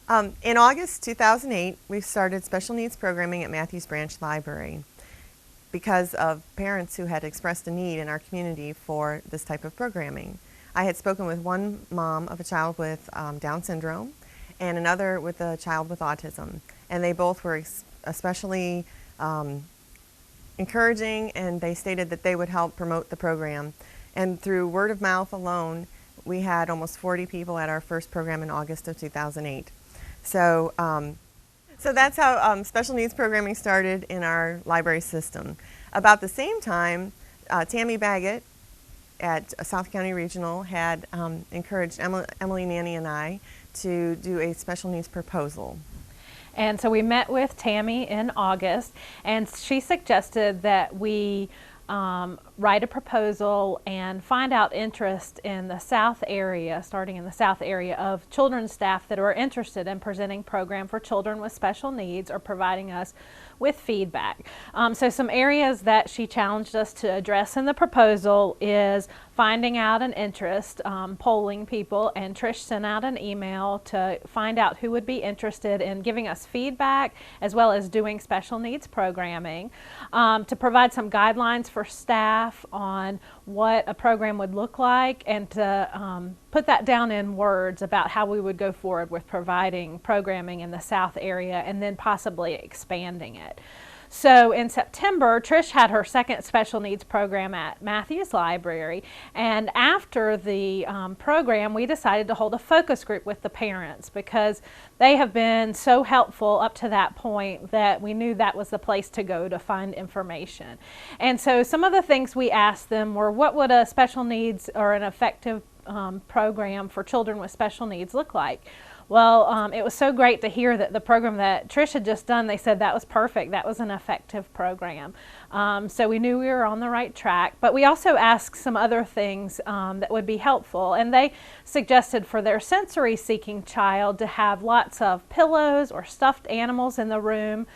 In August 2008, we started special needs programming at Matthews Branch Library because of parents who had expressed a need in our community for this type of programming. I had spoken with one mom of a child with Down syndrome and another with a child with autism, and they both were especially encouraging, and they stated that they would help promote the program. And through word of mouth alone, we had almost 40 people at our first program in August of 2008. So that's how special needs programming started in our library system. About the same time, Tammy Baggett at South County Regional had encouraged Emily, Nanny, and I to do a special needs proposal. And so we met with Tammy in August, and she suggested that we write a proposal and find out interest in the South area, starting in the South area, of children's staff that are interested in presenting program for children with special needs or providing us with feedback. So some areas that she challenged us to address in the proposal is finding out an interest, polling people, and Trish sent out an email to find out who would be interested in giving us feedback as well as doing special needs programming, to provide some guidelines for staff on what a program would look like, and to put that down in words about how we would go forward with providing programming in the South area and then possibly expanding it. So in September, Trish had her second special needs program at Matthews Library, and after the program, we decided to hold a focus group with the parents because they have been so helpful up to that point that we knew that was the place to go to find information. And so some of the things we asked them were, what would a special needs or an effective program for children with special needs look like? Well, it was so great to hear that the program that Trish had just done, they said that was perfect. That was an effective program. So we knew we were on the right track. But we also asked some other things that would be helpful. And they suggested for their sensory-seeking child to have lots of pillows or stuffed animals in the room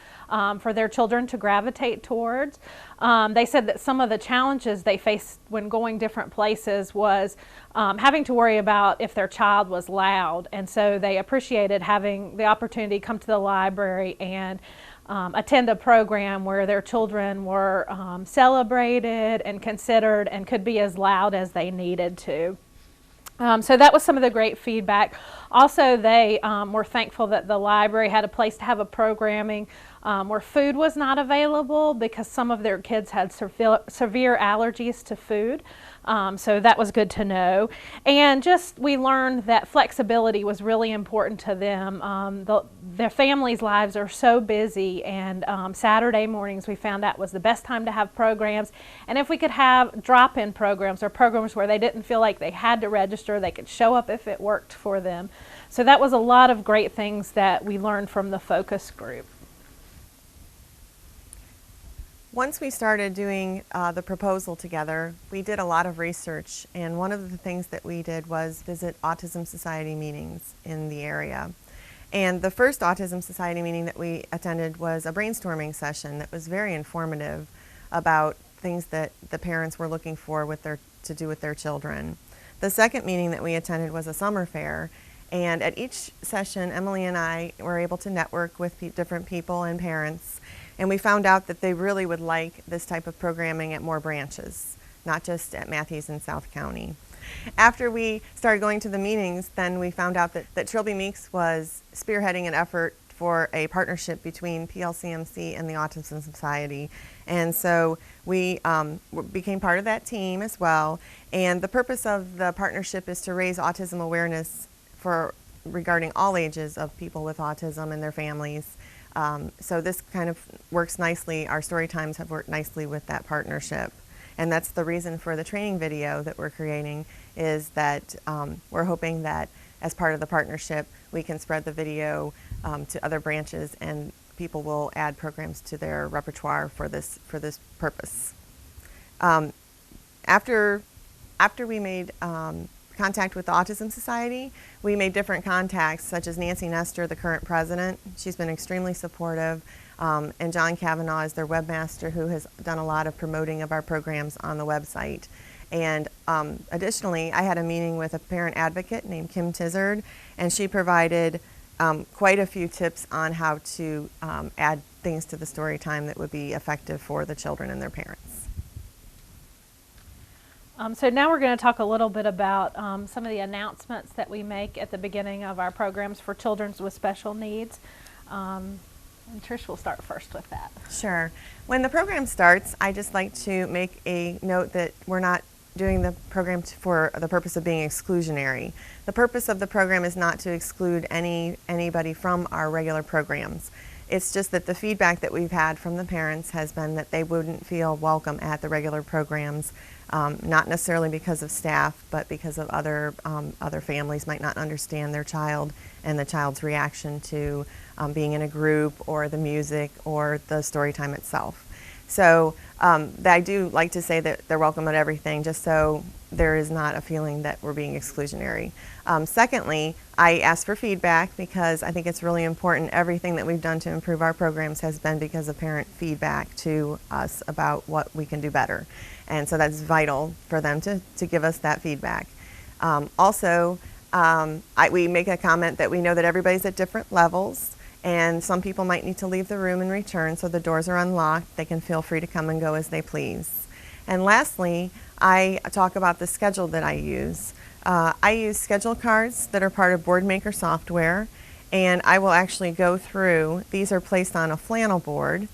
for their children to gravitate towards. They said that some of the challenges they faced when going different places was having to worry about if their child was loud, and so they appreciated having the opportunity to come to the library and attend a program where their children were celebrated and considered and could be as loud as they needed to. So that was some of the great feedback. Also, they were thankful that the library had a place to have a programming where food was not available because some of their kids had severe allergies to food. So that was good to know. And just we learned that flexibility was really important to them. Their families' lives are so busy, and Saturday mornings we found out was the best time to have programs. And if we could have drop-in programs or programs where they didn't feel like they had to register, they could show up if it worked for them. So that was a lot of great things that we learned from the focus group. Once we started doing the proposal together, we did a lot of research, and one of the things that we did was visit Autism Society meetings in the area. And the first Autism Society meeting that we attended was a brainstorming session that was very informative about things that the parents were looking for to do with their children. The second meeting that we attended was a summer fair, and at each session, Emily and I were able to network with different people and parents. And we found out that they really would like this type of programming at more branches, not just at Matthews and South County. After we started going to the meetings, then we found out that Trilby Meeks was spearheading an effort for a partnership between PLCMC and the Autism Society. And so we became part of that team as well. And the purpose of the partnership is to raise autism awareness regarding all ages of people with autism and their families. So this kind of works nicely. Our story times have worked nicely with that partnership. And that's the reason for the training video that we're creating, is that we're hoping that as part of the partnership, we can spread the video to other branches, and people will add programs to their repertoire for this purpose. After we made contact with the Autism Society, we made different contacts, such as Nancy Nestor, the current president. She's been extremely supportive, and John Kavanaugh is their webmaster, who has done a lot of promoting of our programs on the website. And additionally, I had a meeting with a parent advocate named Kim Tizard, and she provided quite a few tips on how to add things to the story time that would be effective for the children and their parents. So now we're going to talk a little bit about some of the announcements that we make at the beginning of our programs for children with special needs. And Trish will start first with that. Sure. When the program starts, I just like to make a note that we're not doing the program for the purpose of being exclusionary. The purpose of the program is not to exclude anybody from our regular programs. It's just that the feedback that we've had from the parents has been that they wouldn't feel welcome at the regular programs, not necessarily because of staff, but because of other families might not understand their child and the child's reaction to being in a group or the music or the story time itself. So I do like to say that they're welcome at everything, just so there is not a feeling that we're being exclusionary. Secondly, I ask for feedback because I think it's really important. Everything that we've done to improve our programs has been because of parent feedback to us about what we can do better. And so that's vital for them to give us that feedback. Also, we make a comment that we know that everybody's at different levels, and some people might need to leave the room and return, so the doors are unlocked. They can feel free to come and go as they please. And lastly, I talk about the schedule that I use. I use schedule cards that are part of Boardmaker software, and I will actually go through. These are placed on a flannel board,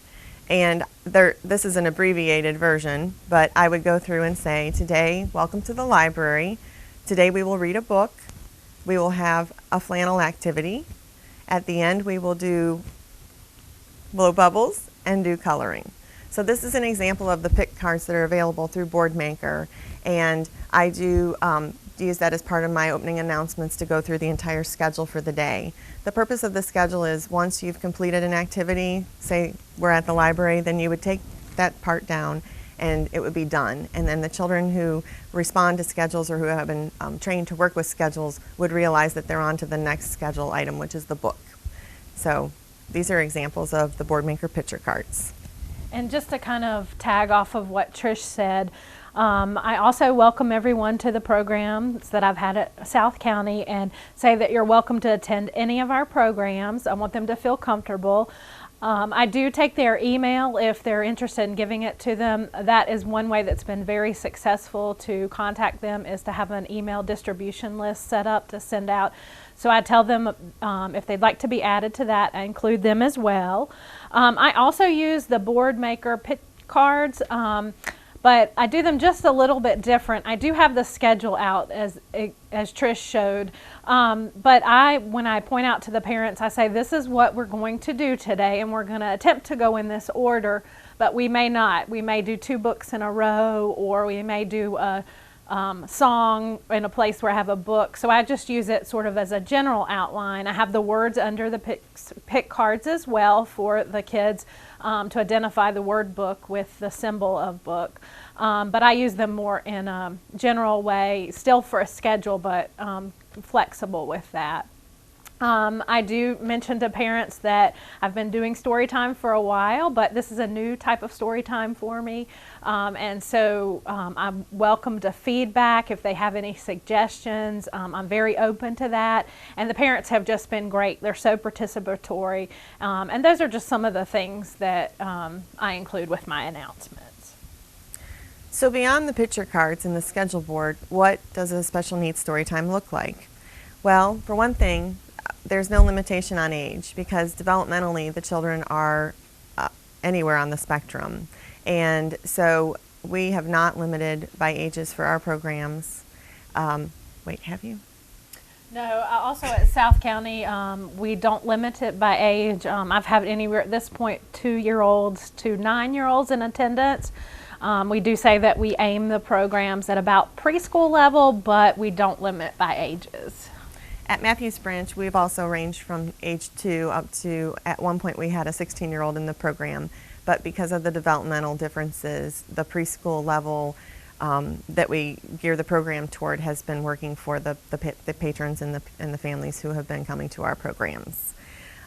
and this is an abbreviated version, but I would go through and say, today, welcome to the library. Today we will read a book. We will have a flannel activity. At the end, we will do blow bubbles and do coloring. So this is an example of the pick cards that are available through Boardmaker, and I do use that as part of my opening announcements to go through the entire schedule for the day. The purpose of the schedule is once you've completed an activity, say we're at the library, then you would take that part down and it would be done. And then the children who respond to schedules or who have been trained to work with schedules would realize that they're on to the next schedule item, which is the book. So these are examples of the Boardmaker picture cards. And just to kind of tag off of what Trish said, I also welcome everyone to the programs that I've had at South County and say that you're welcome to attend any of our programs. I want them to feel comfortable. I do take their email if they're interested in giving it to them. That is one way that's been very successful to contact them, is to have an email distribution list set up to send out. So I tell them if they'd like to be added to that, I include them as well. I also use the Boardmaker pick cards, but I do them just a little bit different. I do have the schedule out as Trish showed, but when I point out to the parents, I say this is what we're going to do today, and we're going to attempt to go in this order, but we may not. We may do 2 books in a row, or we may do a song in a place where I have a book. So I just use it sort of as a general outline. I have the words under the pick cards as well for the kids to identify the word book with the symbol of book. But I use them more in a general way, still for a schedule, but flexible with that. I do mention to parents that I've been doing story time for a while, but this is a new type of story time for me. And so I'm welcome to feedback if they have any suggestions. I'm very open to that. And the parents have just been great. They're so participatory. And those are just some of the things that I include with my announcements. So beyond the picture cards and the schedule board, what does a special needs story time look like? Well, for one thing, there's no limitation on age, because developmentally the children are anywhere on the spectrum. And so we have not limited by ages for our programs. Wait, have you? No, also at South County, we don't limit it by age. I've had anywhere at this point 2-year-olds to 9-year-olds in attendance. We do say that we aim the programs at about preschool level, but we don't limit by ages. At Matthews Branch, we've also ranged from age 2 up to, at one point we had a 16-year-old in the program, but because of the developmental differences, the preschool level that we gear the program toward has been working for the patrons and the families who have been coming to our programs.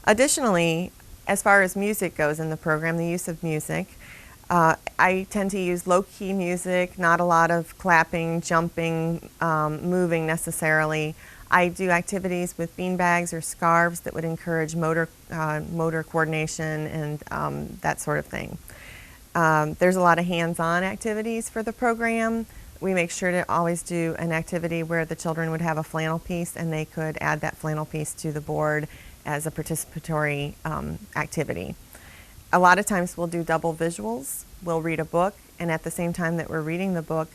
Additionally, as far as music goes in the program, the use of music, I tend to use low-key music, not a lot of clapping, jumping, moving necessarily. I do activities with beanbags or scarves that would encourage motor coordination and that sort of thing. There's a lot of hands-on activities for the program. We make sure to always do an activity where the children would have a flannel piece and they could add that flannel piece to the board as a participatory activity. A lot of times we'll do double visuals. We'll read a book, and at the same time that we're reading the book,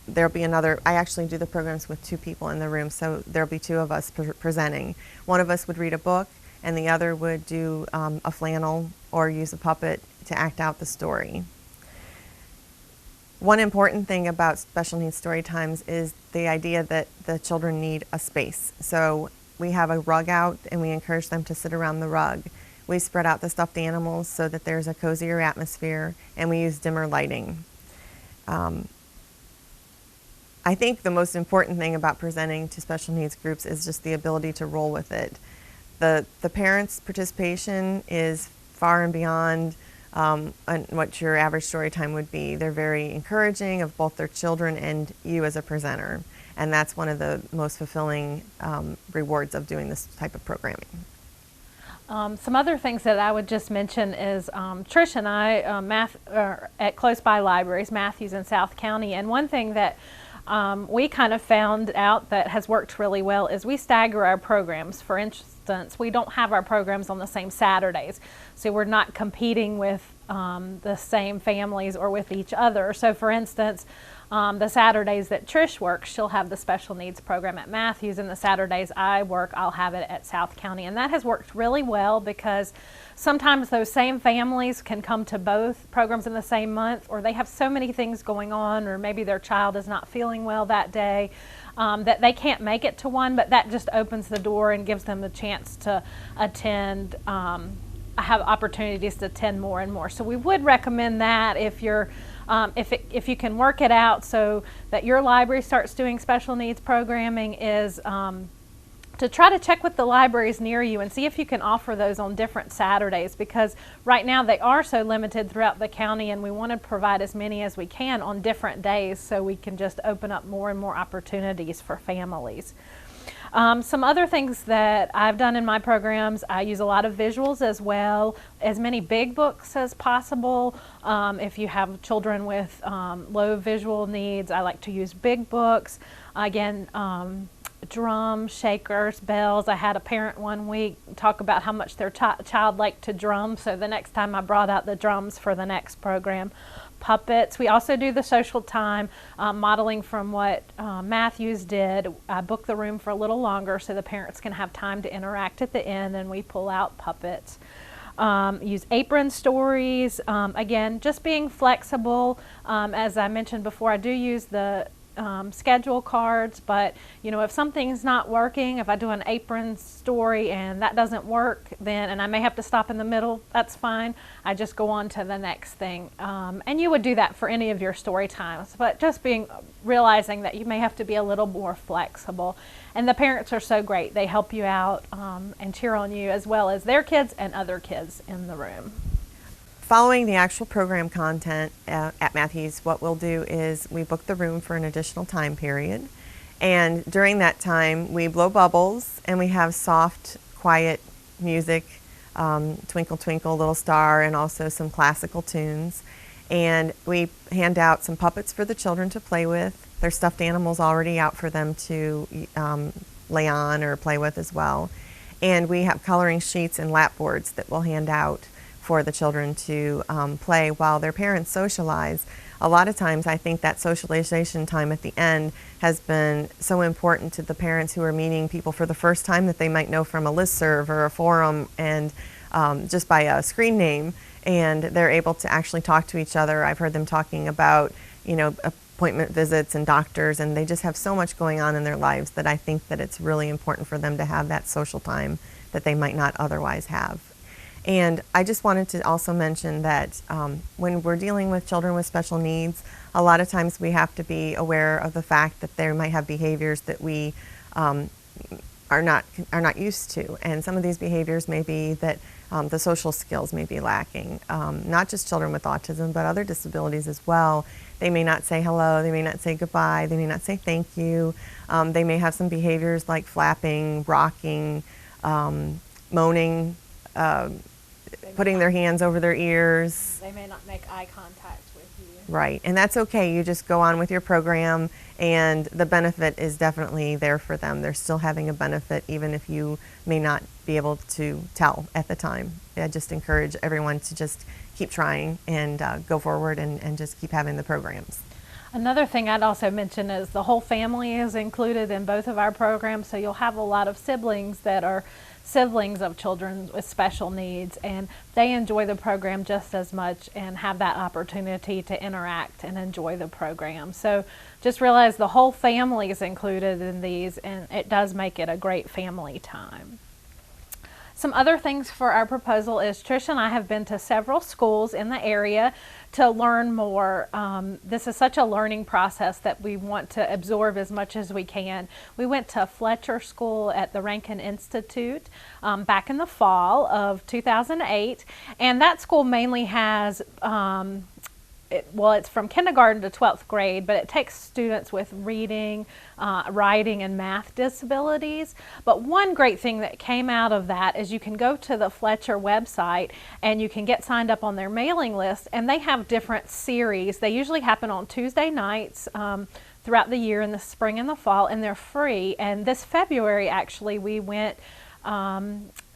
there'll be another. I actually do the programs with 2 people in the room, so there'll be 2 of us presenting. One of us would read a book, and the other would do a flannel or use a puppet to act out the story. One important thing about special needs story times is the idea that the children need a space. So we have a rug out and we encourage them to sit around the rug. We spread out the stuffed animals so that there's a cozier atmosphere, and we use dimmer lighting. I think the most important thing about presenting to special needs groups is just the ability to roll with it. The parents' participation is far and beyond what your average story time would be. They're very encouraging of both their children and you as a presenter, and that's one of the most fulfilling rewards of doing this type of programming. Some other things that I would just mention is Trish and I at close by libraries, Matthews and South County, and one thing that we kind of found out that has worked really well is we stagger our programs. For instance, we don't have our programs on the same Saturdays, so we're not competing with the same families or with each other. So for instance, the Saturdays that Trish works, she'll have the special needs program at Matthews, and the Saturdays I work, I'll have it at South County. And that has worked really well because sometimes those same families can come to both programs in the same month, or they have so many things going on, or maybe their child is not feeling well that day that they can't make it to one, but that just opens the door and gives them the chance to attend, have opportunities to attend more and more. So we would recommend that if you're if you can work it out so that your library starts doing special needs programming, is to try to check with the libraries near you and see if you can offer those on different Saturdays, because right now they are so limited throughout the county, and we want to provide as many as we can on different days so we can just open up more and more opportunities for families. Some other things that I've done in my programs, I use a lot of visuals as well, as many big books as possible. If you have children with low visual needs, I like to use big books. Again, drums, shakers, bells. I had a parent one week talk about how much their child liked to drum, so the next time I brought out the drums for the next program. Puppets. We also do the social time, modeling from what Matthews did. I book the room for a little longer so the parents can have time to interact at the end, and we pull out puppets. Use apron stories. Again, just being flexible. As I mentioned before, I do use the schedule cards, but you know, if something's not working, if I do an apron story and that doesn't work, then, and I may have to stop in the middle, that's fine. I just go on to the next thing. And you would do that for any of your story times, but just realizing that you may have to be a little more flexible. And the parents are so great. They help you out and cheer on you, as well as their kids and other kids in the room. Following the actual program content at Matthews, what we'll do is we book the room for an additional time period. And during that time, we blow bubbles and we have soft, quiet music, Twinkle Twinkle Little Star, and also some classical tunes. And we hand out some puppets for the children to play with. There's stuffed animals already out for them to lay on or play with as well. And we have coloring sheets and lap boards that we'll hand out for the children to play while their parents socialize. A lot of times I think that socialization time at the end has been so important to the parents who are meeting people for the first time that they might know from a listserv or a forum, and just by a screen name, and they're able to actually talk to each other. I've heard them talking about, you know, appointment visits and doctors, and they just have so much going on in their lives that I think that it's really important for them to have that social time that they might not otherwise have. And I just wanted to also mention that when we're dealing with children with special needs, a lot of times we have to be aware of the fact that they might have behaviors that we are not used to. And some of these behaviors may be that the social skills may be lacking, not just children with autism, but other disabilities as well. They may not say hello, they may not say goodbye, they may not say thank you. They may have some behaviors like flapping, rocking, moaning, putting their hands over their ears. They may not make eye contact with you. Right, and that's okay. You just go on with your program, and the benefit is definitely there for them. They're still having a benefit even if you may not be able to tell at the time. I just encourage everyone to just keep trying and go forward and just keep having the programs. Another thing I'd also mention is the whole family is included in both of our programs, so you'll have a lot of siblings that are siblings of children with special needs, and they enjoy the program just as much and have that opportunity to interact and enjoy the program. So just realize the whole family is included in these, and it does make it a great family time. Some other things for our proposal is Trish and I have been to several schools in the area to learn more. This is such a learning process that we want to absorb as much as we can. We went to Fletcher School at the Rankin Institute back in the fall of 2008, and that school mainly has it's from kindergarten to 12th grade, but it takes students with reading, writing, and math disabilities. But one great thing that came out of that is you can go to the Fletcher website and you can get signed up on their mailing list, and they have different series. They usually happen on Tuesday nights throughout the year in the spring and the fall, and they're free. And this February, actually, we went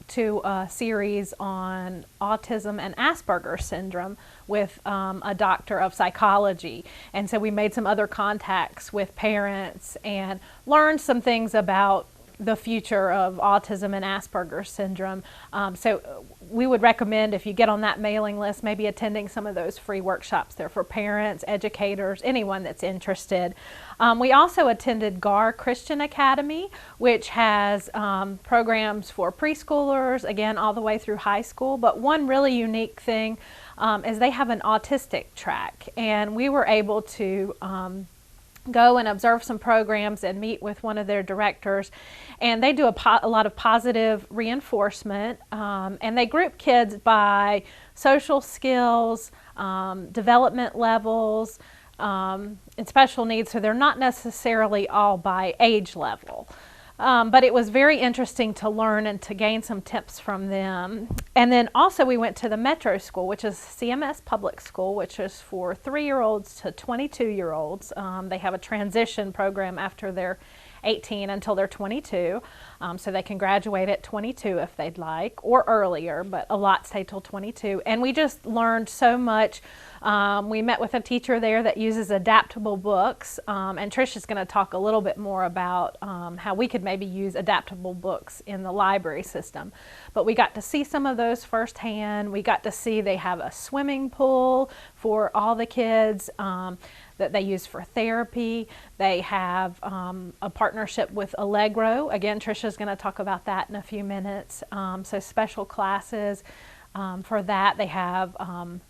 to a series on autism and Asperger's syndrome with a doctor of psychology. And so we made some other contacts with parents and learned some things about the future of autism and Asperger's syndrome. So we would recommend, if you get on that mailing list, maybe attending some of those free workshops there for parents, educators, anyone that's interested. We also attended GAR Christian Academy, which has programs for preschoolers, again, all the way through high school. But one really unique thing is they have an autistic track, and we were able to go and observe some programs and meet with one of their directors, and they do a lot of positive reinforcement, and they group kids by social skills, development levels, and special needs, so they're not necessarily all by age level. But it was very interesting to learn and to gain some tips from them. And then also we went to the Metro School, which is CMS Public School, which is for 3-year-olds to 22-year-olds. They have a transition program after they're 18 until they're 22. So they can graduate at 22 if they'd like, or earlier, but a lot stay till 22. And we just learned so much. We met with a teacher there that uses adaptable books, and Trish is going to talk a little bit more about how we could maybe use adaptable books in the library system. But we got to see some of those firsthand. We got to see they have a swimming pool for all the kids that they use for therapy. They have a partnership with Allegro. Again, Trisha's going to talk about that in a few minutes. So special classes for that. They have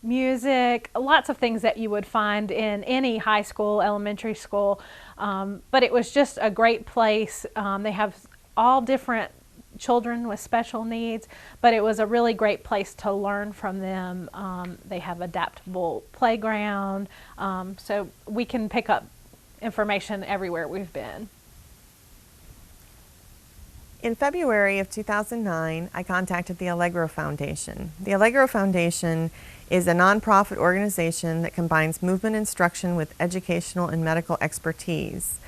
music, lots of things that you would find in any high school, elementary school. But it was just a great place. They have all different children with special needs, but it was a really great place to learn from them. They have adaptable playground, so we can pick up information everywhere we've been. In February of 2009, I contacted the Allegro Foundation. The Allegro Foundation is a nonprofit organization that combines movement instruction with educational and medical expertise.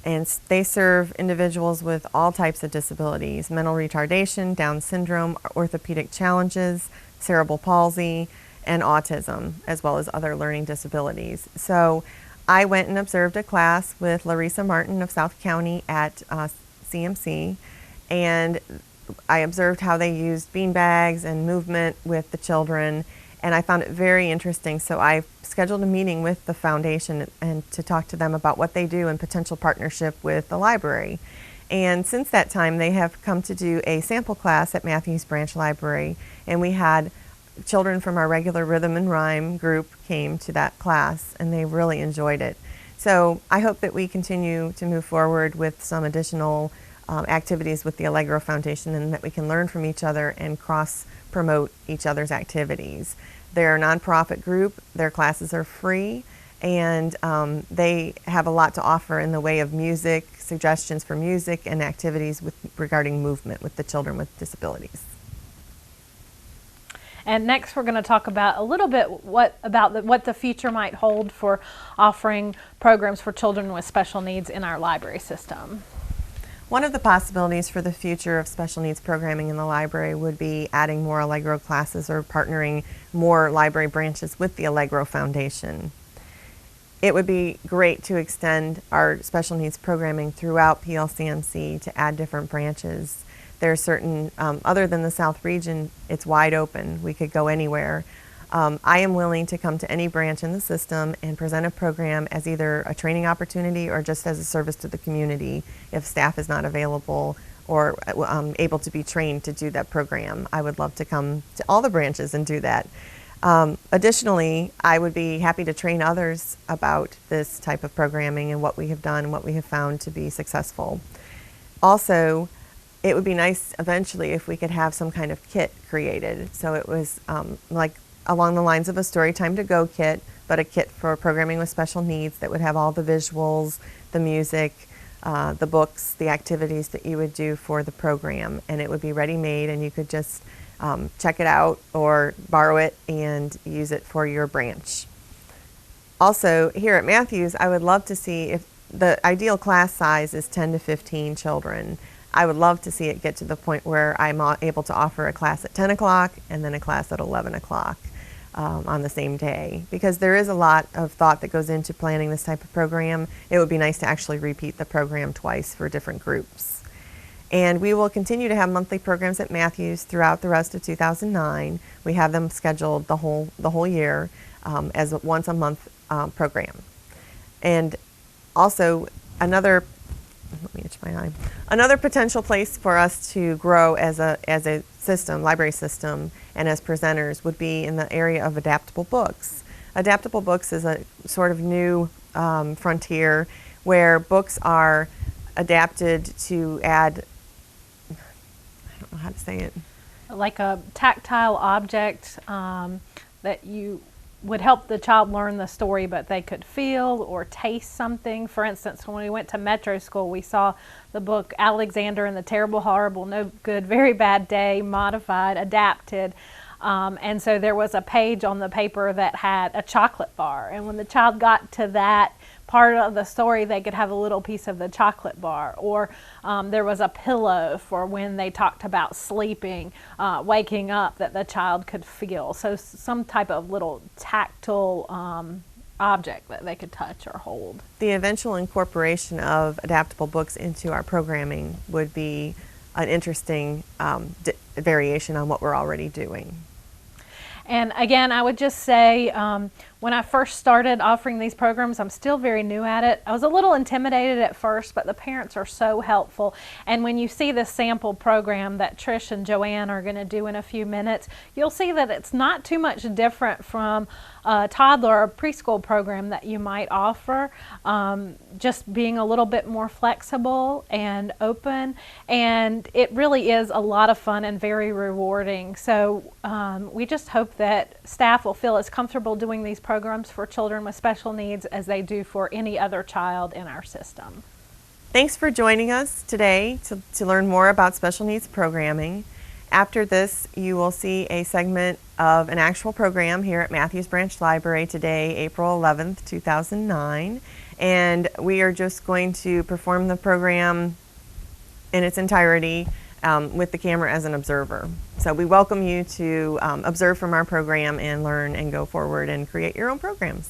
And they serve individuals with all types of disabilities: mental retardation, Down syndrome, orthopedic challenges, cerebral palsy, and autism, as well as other learning disabilities. So I went and observed a class with Larissa Martin of South County at CMC, and I observed how they used beanbags and movement with the children, and I found it very interesting. So I scheduled a meeting with the foundation and to talk to them about what they do in potential partnership with the library. And since that time, they have come to do a sample class at Matthews Branch Library, and we had children from our regular rhythm and rhyme group came to that class, and they really enjoyed it. So I hope that we continue to move forward with some additional activities with the Allegro Foundation, and that we can learn from each other and cross-promote each other's activities. They're a nonprofit group, their classes are free, and they have a lot to offer in the way of music, suggestions for music and activities regarding movement with the children with disabilities. And next we're going to talk about a little bit what the future might hold for offering programs for children with special needs in our library system. One of the possibilities for the future of special needs programming in the library would be adding more Allegro classes or partnering more library branches with the Allegro Foundation. It would be great to extend our special needs programming throughout PLCMC to add different branches. There are certain, other than the South region, it's wide open. We could go anywhere. I am willing to come to any branch in the system and present a program as either a training opportunity or just as a service to the community if staff is not available or able to be trained to do that program. I would love to come to all the branches and do that. Additionally, I would be happy to train others about this type of programming and what we have done and what we have found to be successful. Also, it would be nice eventually if we could have some kind of kit created. So it was like along the lines of a Storytime to Go kit, but a kit for programming with special needs that would have all the visuals, the music, the books, the activities that you would do for the program. And it would be ready-made and you could just check it out or borrow it and use it for your branch. Also, here at Matthews, I would love to see if the ideal class size is 10 to 15 children. I would love to see it get to the point where I'm able to offer a class at 10 o'clock and then a class at 11 o'clock on the same day, because there is a lot of thought that goes into planning this type of program. It would be nice to actually repeat the program twice for different groups. And we will continue to have monthly programs at Matthews throughout the rest of 2009. We have them scheduled the whole year as a once a month program. And also another potential place for us to grow as a system, library system, and as presenters would be in the area of adaptable books. Adaptable books is a sort of new frontier where books are adapted to add, I don't know how to say it. Like a tactile object that you would help the child learn the story, but they could feel or taste something. For instance, when we went to Metro School, we saw the book Alexander and the Terrible, Horrible, No Good, Very Bad Day, modified, adapted. And so there was a page on the paper that had a chocolate bar. And when the child got to that part of the story, they could have a little piece of the chocolate bar. Or there was a pillow for when they talked about sleeping, waking up, that the child could feel. So some type of little tactile object that they could touch or hold. The eventual incorporation of adaptable books into our programming would be an interesting variation on what we're already doing. And again, I would just say, when I first started offering these programs, I'm still very new at it. I was a little intimidated at first, but the parents are so helpful. And when you see the sample program that Trish and Joanne are going to do in a few minutes, you'll see that it's not too much different from a toddler or preschool program that you might offer. Just being a little bit more flexible and open. And it really is a lot of fun and very rewarding. So we just hope that staff will feel as comfortable doing these programs for children with special needs as they do for any other child in our system. Thanks for joining us today to learn more about special needs programming. After this, you will see a segment of an actual program here at Matthews Branch Library today, April 11th, 2009. And we are just going to perform the program in its entirety with the camera as an observer. So we welcome you to observe from our program and learn and go forward and create your own programs.